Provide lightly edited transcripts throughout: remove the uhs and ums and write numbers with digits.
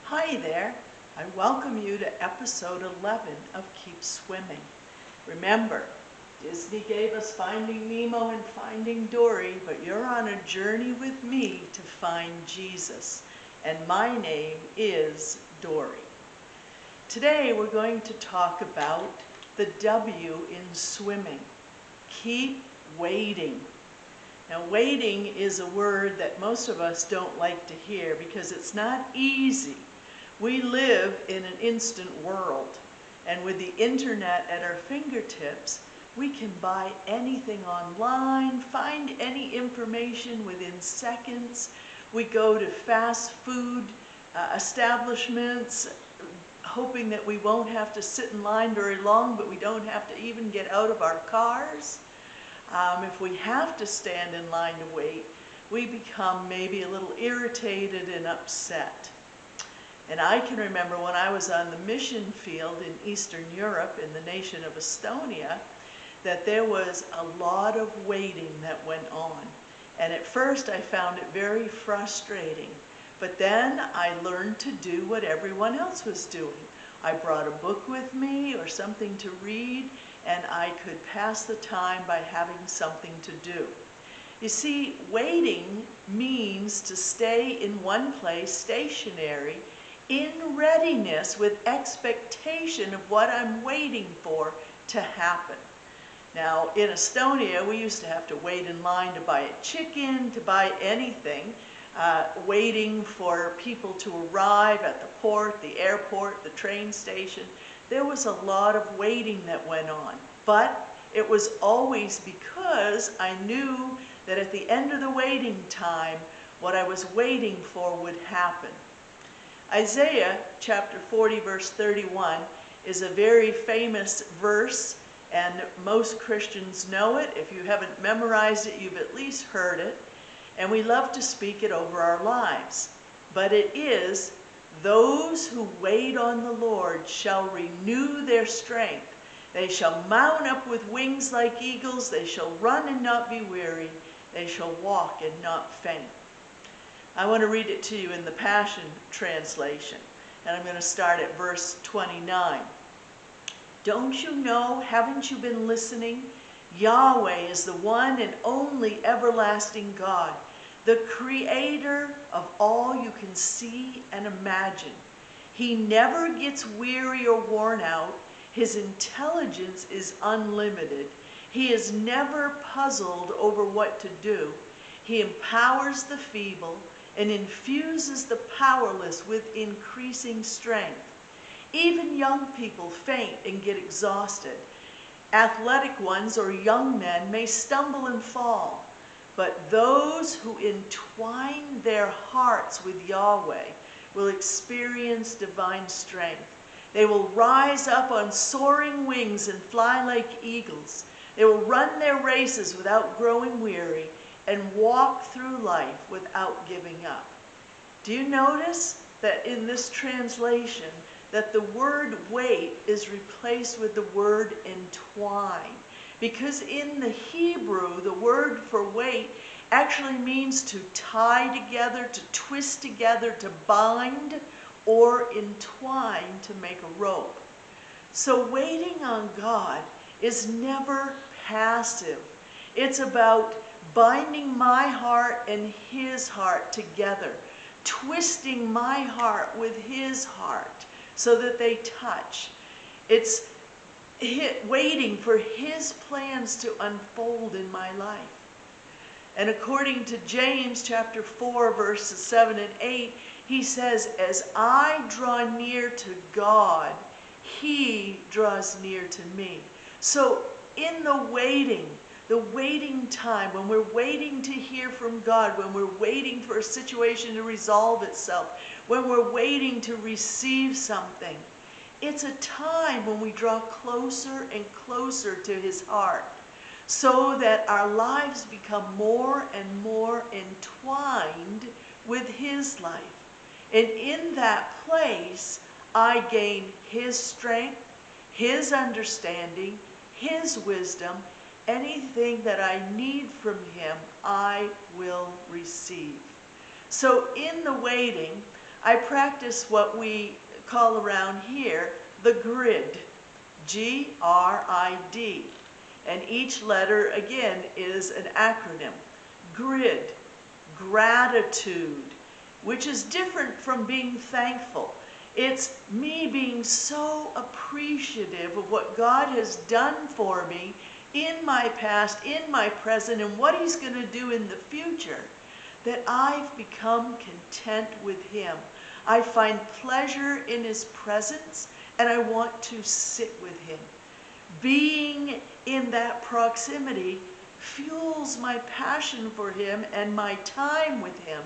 Hi there. I welcome you to episode 11 of Keep Swimming. Remember, Disney gave us Finding Nemo and Finding Dory, but you're on a journey with me to find Jesus. And my name is Dory. Today we're going to talk about the W in swimming. Keep wading. Now, wading is a word that most of us don't like to hear because it's not easy. We live in an instant world, and with the internet at our fingertips, we can buy anything online, find any information within seconds. We go to fast food establishments, hoping that we won't have to sit in line very long, but we don't have to even get out of our cars. If we have to stand in line to wait, we become maybe a little irritated and upset. And I can remember when I was on the mission field in Eastern Europe in the nation of Estonia, that there was a lot of waiting that went on. And at first I found it very frustrating. But then I learned to do what everyone else was doing. I brought a book with me or something to read, and I could pass the time by having something to do. You see, waiting means to stay in one place, stationary, in readiness with expectation of what I'm waiting for to happen. Now, in Estonia, we used to have to wait in line to buy a chicken, to buy anything, waiting for people to arrive at the port, the airport, the train station. There was a lot of waiting that went on, but it was always because I knew that at the end of the waiting time, what I was waiting for would happen. Isaiah chapter 40 verse 31 is a very famous verse, and most Christians know it. If you haven't memorized it, you've at least heard it, and we love to speak it over our lives. But it is, "Those who wait on the Lord shall renew their strength. They shall mount up with wings like eagles. They shall run and not be weary. They shall walk and not faint." I want to read it to you in the Passion Translation, and I'm going to start at verse 29. "Don't you know, haven't you been listening? Yahweh is the one and only everlasting God, the creator of all you can see and imagine. He never gets weary or worn out. His intelligence is unlimited. He is never puzzled over what to do. He empowers the feeble and infuses the powerless with increasing strength. Even young people faint and get exhausted. Athletic ones or young men may stumble and fall. But those who entwine their hearts with Yahweh will experience divine strength. They will rise up on soaring wings and fly like eagles. They will run their races without growing weary and walk through life without giving up." Do you notice that in this translation that the word wait is replaced with the word entwine? Because in the Hebrew, the word for wait actually means to tie together, to twist together, to bind, or entwine to make a rope. So waiting on God is never passive. It's about binding my heart and His heart together, twisting my heart with His heart so that they touch. It's waiting for His plans to unfold in my life. And according to James chapter 4 verses 7 and 8, he says, "As I draw near to God, He draws near to me." So in the waiting time, when we're waiting to hear from God, when we're waiting for a situation to resolve itself, when we're waiting to receive something, it's a time when we draw closer and closer to His heart, so that our lives become more and more entwined with His life. And in that place, I gain His strength, His understanding, His wisdom. Anything that I need from Him, I will receive. So in the waiting, I practice what we call around here the grid, G-R-I-D. And each letter, again, is an acronym. Grid, gratitude, which is different from being thankful. It's me being so appreciative of what God has done for me in my past, in my present, and what He's going to do in the future, that I've become content with Him. I find pleasure in His presence, and I want to sit with Him. Being in that proximity fuels my passion for Him and my time with Him,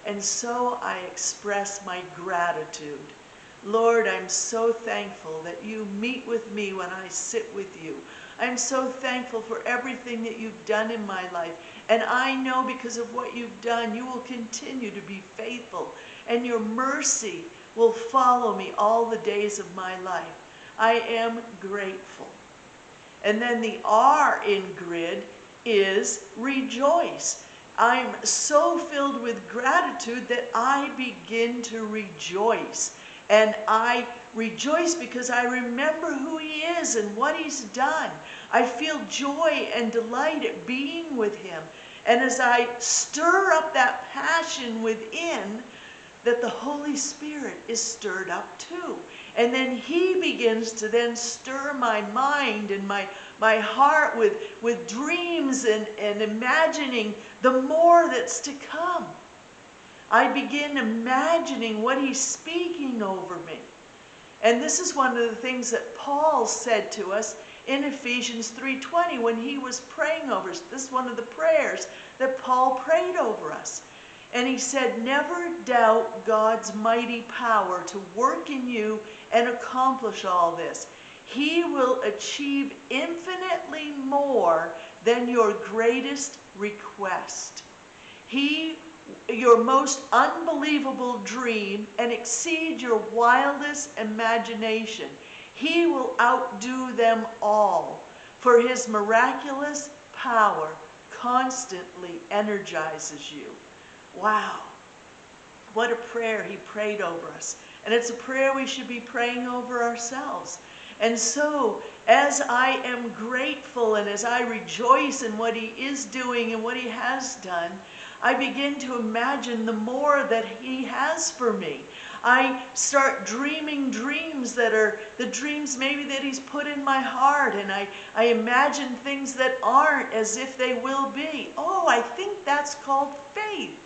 and so I express my gratitude. Lord, I'm so thankful that you meet with me when I sit with you. I'm so thankful for everything that you've done in my life. And I know because of what you've done, you will continue to be faithful. And your mercy will follow me all the days of my life. I am grateful. And then the R in grid is rejoice. I'm so filled with gratitude that I begin to rejoice. And I rejoice because I remember who He is and what He's done. I feel joy and delight at being with Him. And as I stir up that passion within, that the Holy Spirit is stirred up too. And then He begins to then stir my mind and my heart with dreams and imagining the more that's to come. I begin imagining what He's speaking over me. And this is one of the things that Paul said to us in Ephesians 3:20 when he was praying over us. This is one of the prayers that Paul prayed over us. And he said, never doubt God's mighty power to work in you and accomplish all this. He will achieve infinitely more than your greatest request. Your most unbelievable dream and exceed your wildest imagination. He will outdo them all, for His miraculous power constantly energizes you. Wow, what a prayer he prayed over us. And it's a prayer we should be praying over ourselves. And so, as I am grateful and as I rejoice in what He is doing and what He has done, I begin to imagine the more that He has for me. I start dreaming dreams that are the dreams maybe that He's put in my heart, and I imagine things that aren't as if they will be. Oh, I think that's called faith.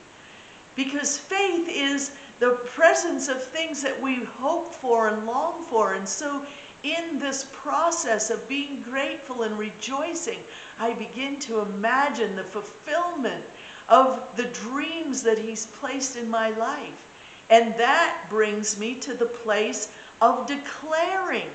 Because faith is the presence of things that we hope for and long for. And so in this process of being grateful and rejoicing, I begin to imagine the fulfillment of the dreams that He's placed in my life. And that brings me to the place of declaring,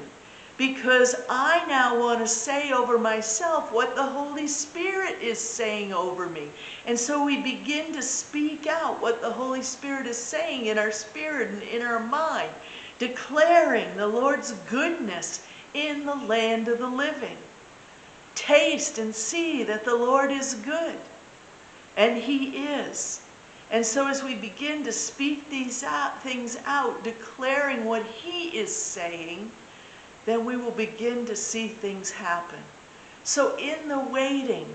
because I now want to say over myself what the Holy Spirit is saying over me. And so we begin to speak out what the Holy Spirit is saying in our spirit and in our mind, declaring the Lord's goodness in the land of the living. Taste and see that the Lord is good. And He is. And so as we begin to speak these things out, declaring what He is saying, then we will begin to see things happen. So in the waiting,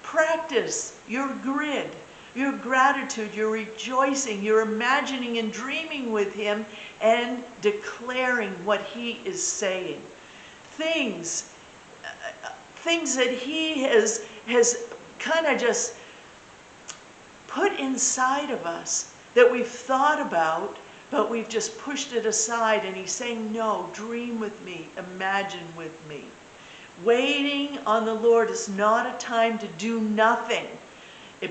practice your grid, your gratitude, your rejoicing, your imagining and dreaming with Him, and declaring what He is saying. Things that He has kind of just put inside of us that we've thought about, but we've just pushed it aside. And He's saying, no, dream with me, imagine with me. Waiting on the Lord is not a time to do nothing,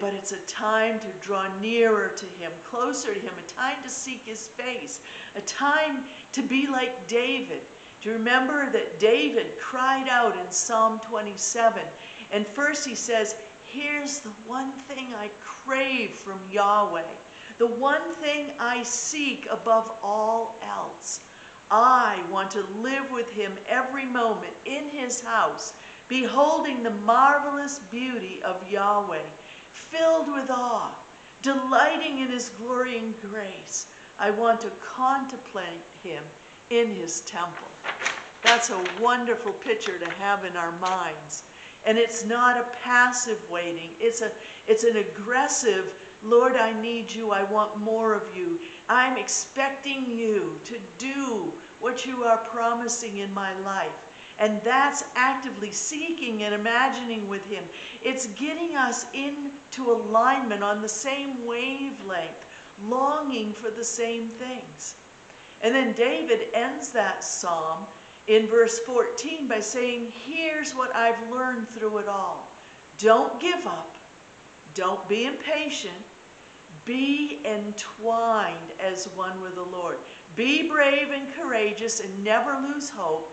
but it's a time to draw nearer to Him, closer to Him, a time to seek His face, a time to be like David. Do you remember that David cried out in Psalm 27? And first he says, here's the one thing I crave from Yahweh, the one thing I seek above all else. I want to live with Him every moment in His house, beholding the marvelous beauty of Yahweh, filled with awe, delighting in His glory and grace. I want to contemplate him in his temple. That's a wonderful picture to have in our minds. And it's not a passive waiting. It's an aggressive, Lord, I need you. I want more of you. I'm expecting you to do what you are promising in my life. And that's actively seeking and imagining with him. It's getting us into alignment on the same wavelength, longing for the same things. And then David ends that psalm in verse 14 by saying, here's what I've learned through it all. Don't give up. Don't be impatient. Be entwined as one with the Lord. Be brave and courageous and never lose hope.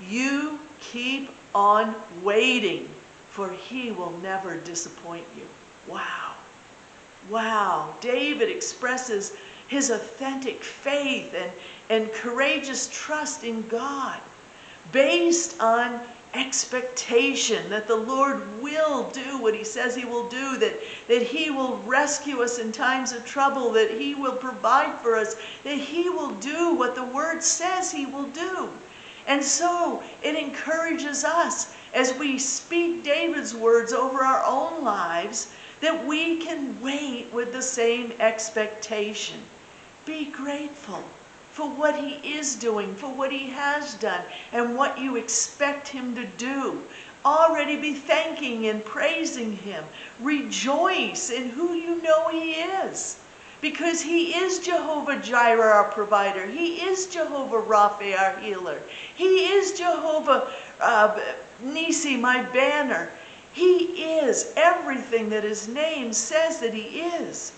You keep on waiting, for he will never disappoint you. Wow. Wow. David expresses his authentic faith and courageous trust in God, based on expectation that the Lord will do what he says he will do, that he will rescue us in times of trouble, that he will provide for us, that he will do what the word says he will do. And so it encourages us as we speak David's words over our own lives, that we can wait with the same expectation. Be grateful for what he is doing, for what he has done, and what you expect him to do. Already be thanking and praising him. Rejoice in who you know he is, because he is Jehovah Jireh, our provider. He is Jehovah Rapha, our healer. He is Jehovah Nisi, my banner. He is everything that his name says that he is.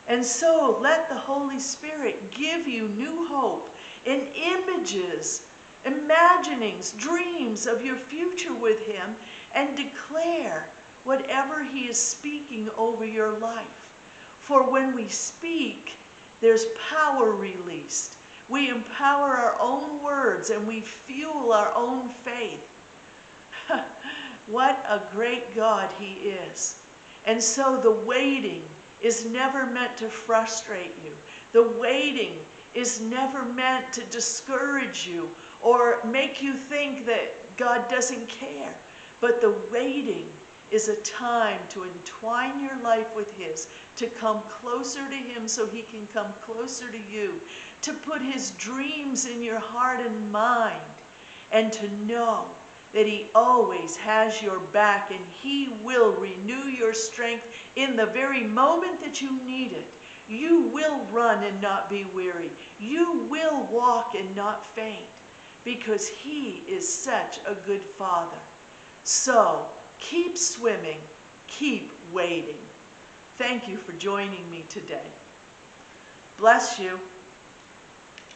And so let the Holy Spirit give you new hope in images, imaginings, dreams of your future with him, and declare whatever he is speaking over your life. For when we speak, there's power released. We empower our own words and we fuel our own faith. What a great God he is. And so the waiting is never meant to frustrate you. The waiting is never meant to discourage you or make you think that God doesn't care. But the waiting is a time to entwine your life with his, to come closer to him so he can come closer to you, to put his dreams in your heart and mind, and to know that he always has your back and he will renew your strength in the very moment that you need it. You will run and not be weary. You will walk and not faint, because he is such a good Father. So keep swimming, keep waiting. Thank you for joining me today. Bless you.